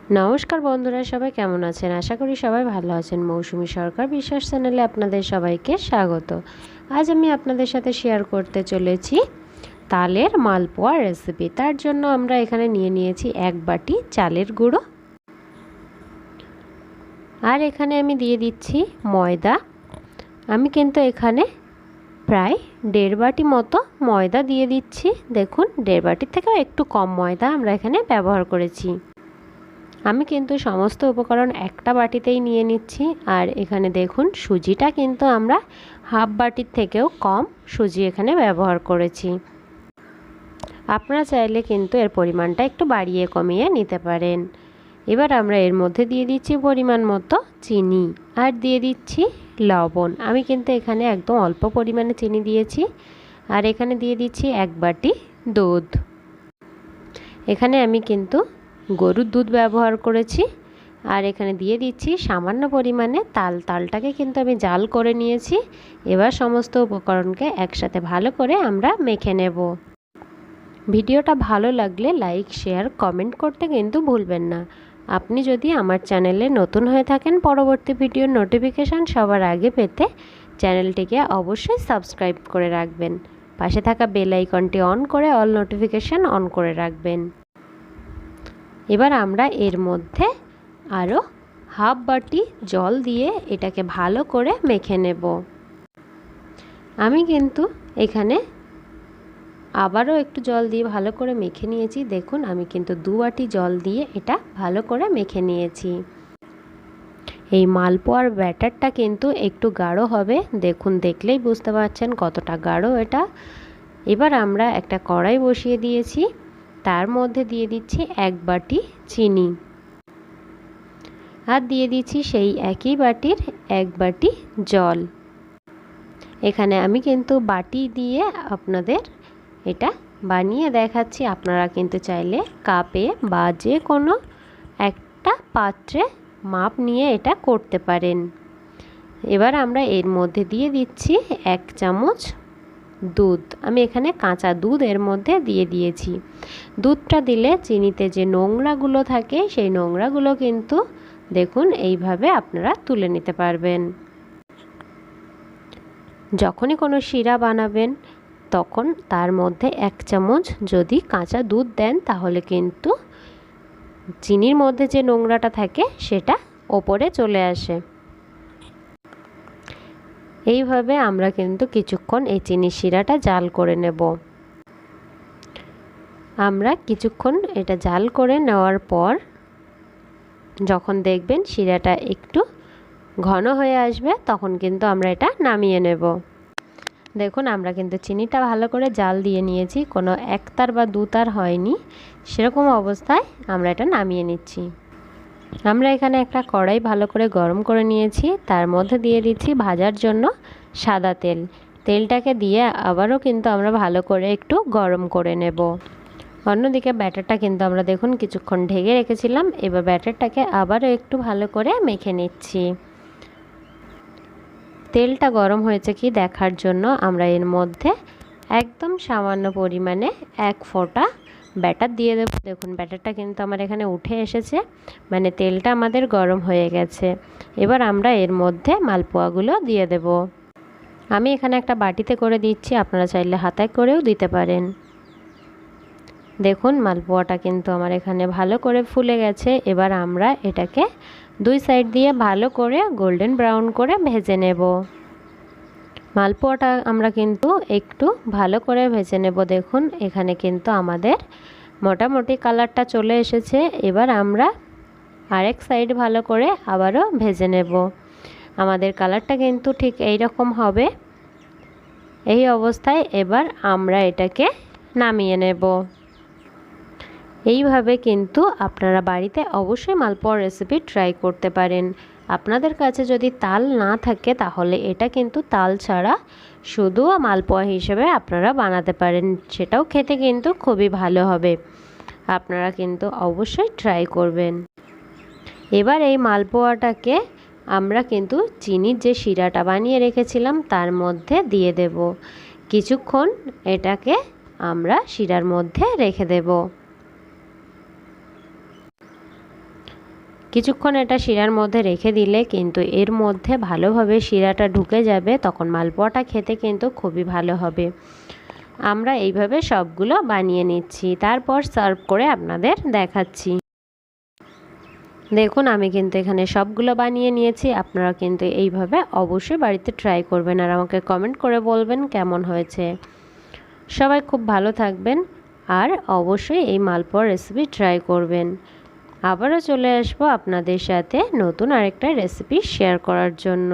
নমস্কার বন্ধুরা, সবাই কেমন আছেন? আশা করি সবাই ভালো আছেন। মৌসুমি সরকার বিশ্বাস চ্যানেলে আপনাদের সবাইকে স্বাগত। আজ আমি আপনাদের সাথে শেয়ার করতে চলেছি তালের মালপোয়া রেসিপি। তার জন্য আমরা এখানে নিয়ে নিয়েছি 1 বাটি চালের গুঁড়ো, আর এখানে আমি দিয়ে দিচ্ছি ময়দা। আমি কিন্তু এখানে প্রায় 1.5 বাটি মতো ময়দা দিয়ে দিচ্ছি। দেখুন, 1.5 বাটির থেকেও একটু কম ময়দা আমরা এখানে ব্যবহার করেছি। আমি কিন্তু সমস্ত উপকরণ একটা বাটিতেই নিয়ে নিচ্ছি। আর এখানে দেখুন, সুজিটা কিন্তু আমরা হাফ বাটির থেকেও কম সুজি এখানে ব্যবহার করেছি। আপনারা চাইলে কিন্তু এর পরিমাণটা একটু বাড়িয়ে কমিয়ে নিতে পারেন। এবার আমরা এর মধ্যে দিয়ে দিচ্ছি পরিমাণ মতো চিনি, আর দিয়ে দিচ্ছি লবণ। আমি কিন্তু এখানে একদম অল্প পরিমাণে চিনি দিয়েছি। আর এখানে দিয়ে দিচ্ছি 1 বাটি দুধ। এখানে আমি কিন্তু গরুর দুধ ব্যবহার করেছি। আর এখানে দিয়ে দিচ্ছি সামান্য পরিমাণে তাল। তালটাকে কিন্তু আমি জাল করে নিয়েছি। এবার সমস্ত উপকরণকে একসাথে ভালো করে আমরা মেখে নেব। ভিডিওটা ভালো লাগলে লাইক, শেয়ার, কমেন্ট করতে কিন্তু ভুলবেন না। আপনি যদি আমার চ্যানেলে নতুন হয়ে থাকেন, পরবর্তী ভিডিওর নোটিফিকেশান সবার আগে পেতে চ্যানেলটিকে অবশ্যই সাবস্ক্রাইব করে রাখবেন। পাশে থাকা বেল আইকনটি অন করে অল নোটিফিকেশান অন করে রাখবেন। এবার আমরা এর মধ্যে আরও হাফ বাটি জল দিয়ে এটাকে ভালো করে মেখে নেব। আমি কিন্তু এখানে আবারও একটু জল দিয়ে ভালো করে মেখে নিয়েছি। দেখুন, আমি কিন্তু 2 বাটি জল দিয়ে এটা ভালো করে মেখে নিয়েছি। এই মালপোয়ার ব্যাটারটা কিন্তু একটু গাঢ় হবে। দেখুন, দেখলেই বুঝতে পারছেন কতটা গাঢ় এটা। এবার আমরা একটা কড়াই বসিয়ে দিয়েছি। তার মধ্যে দিয়ে দিচ্ছি 1 বাটি চিনি, আর দিয়ে দিচ্ছি সেই একই বাটির 1 বাটি জল। এখানে আমি কিন্তু বাটি দিয়ে আপনাদের এটা বানিয়ে দেখাচ্ছি। আপনারা কিন্তু চাইলে কাপে বা যে কোনো একটা পাত্রে মাপ নিয়ে এটা করতে পারেন। এবার আমরা এর মধ্যে দিয়ে দিচ্ছি 1 চামচ দুধ। আমি এখানে কাঁচা দুধ এর মধ্যে দিয়ে দিয়েছি। দুধটা দিলে চিনিতে যে নোংরাগুলো থাকে সেই নোংরাগুলো কিন্তু দেখুন এইভাবে আপনারা তুলে নিতে পারবেন। যখনই কোনো শিরা বানাবেন তখন তার মধ্যে 1 চামচ যদি কাঁচা দুধ দেন, তাহলে কিন্তু চিনির মধ্যে যে নোংরাটা থাকে সেটা ওপরে চলে আসে। এইভাবে আমরা কিন্তু কিছুক্ষণ এই চিনির শিরাটা জাল করে নেব। আমরা কিছুক্ষণ এটা জাল করে নেওয়ার পর যখন দেখবেন শিরাটা একটু ঘন হয়ে আসবে, তখন কিন্তু আমরা এটা নামিয়ে নেব। দেখুন, আমরা কিন্তু চিনিটা ভালো করে জাল দিয়ে নিয়েছি, কোনো 1 তার বা 2 তার হয়নি। সেরকম অবস্থায় আমরা এটা নামিয়ে নিচ্ছি। আমরা এখানে একটা কড়াই ভালো করে গরম করে নিয়েছি। তার মধ্যে দিয়ে দিচ্ছি ভাজার জন্য সাদা তেল। তেলটাকে দিয়ে আবারও কিন্তু আমরা ভালো করে একটু গরম করে নেব। অন্যদিকে ব্যাটারটা কিন্তু আমরা দেখুন কিছুক্ষণ ঢেকে রেখেছিলাম। এবার ব্যাটারটাকে আবারও একটু ভালো করে মেখে নিচ্ছি। তেলটা গরম হয়েছে কি দেখার জন্য আমরা এর মধ্যে একদম সামান্য পরিমাণে 1 ফোঁটা ব্যাটার দিয়ে দেব। দেখুন, ব্যাটারটা কিন্তু আমার এখানে উঠে এসেছে, মানে তেলটা আমাদের গরম হয়ে গেছে। এবার আমরা এর মধ্যে মালপোয়াগুলো দিয়ে দেব। আমি এখানে একটা বাটিতে করে দিচ্ছি, আপনারা চাইলে হাতায় করেও দিতে পারেন। দেখুন, মালপোয়াটা কিন্তু আমার এখানে ভালো করে ফুলে গেছে। এবার আমরা এটাকে 2 সাইড দিয়ে ভালো করে গোল্ডেন ব্রাউন করে ভেজে নেব। মালপোয়াটা আমরা কিন্তু একটু ভালো করে ভেজে নেব। দেখুন, এখানে কিন্তু আমাদের মোটামুটি কালারটা চলে এসেছে। এবার আমরা আরেক সাইড ভালো করে আবারও ভেজে নেব। আমাদের কালারটা কিন্তু ঠিক এই রকম হবে। এই অবস্থায় এবার আমরা এটাকে নামিয়ে নেব। এইভাবে কিন্তু আপনারা বাড়িতে অবশ্যই মালপোয়া রেসিপি ট্রাই করতে পারেন। আপনাদের কাছে যদি তাল না থাকে, তাহলে এটা কিন্তু তাল ছাড়া শুধু মালপোয়া হিসেবে আপনারা বানাতে পারেন। সেটাও খেতে কিন্তু খুবই ভালো হবে। আপনারা কিন্তু অবশ্যই ট্রাই করবেন। এবার এই মালপোয়াটাকে আমরা কিন্তু চিনির যে শিরাটা বানিয়ে রেখেছিলাম তার মধ্যে দিয়ে দেব। কিছুক্ষণ এটাকে আমরা শিরার মধ্যে রেখে দেব। কিছুক্ষণ এটা শিরার মধ্যে রেখে দিলে কিন্তু এর মধ্যে ভালোভাবে শিরাটা ঢুকে যাবে, তখন মালপোয়াটা খেতে কিন্তু খুবই ভালো হবে। আমরা এইভাবে সবগুলো বানিয়ে নিচ্ছি, তারপর সার্ভ করে আপনাদের দেখাচ্ছি। দেখুন আমি কিন্তু এখানে সবগুলো বানিয়ে নিয়েছি। আপনারা কিন্তু এইভাবে অবশ্যই বাড়িতে ট্রাই করবেন আর আমাকে কমেন্ট করে বলবেন কেমন হয়েছে। সবাই খুব ভালো থাকবেন আর অবশ্যই এই মালপোয়ার রেসিপি ট্রাই করবেন। আবারও চলে আসবো আপনাদের সাথে নতুন আরেকটা রেসিপি শেয়ার করার জন্য।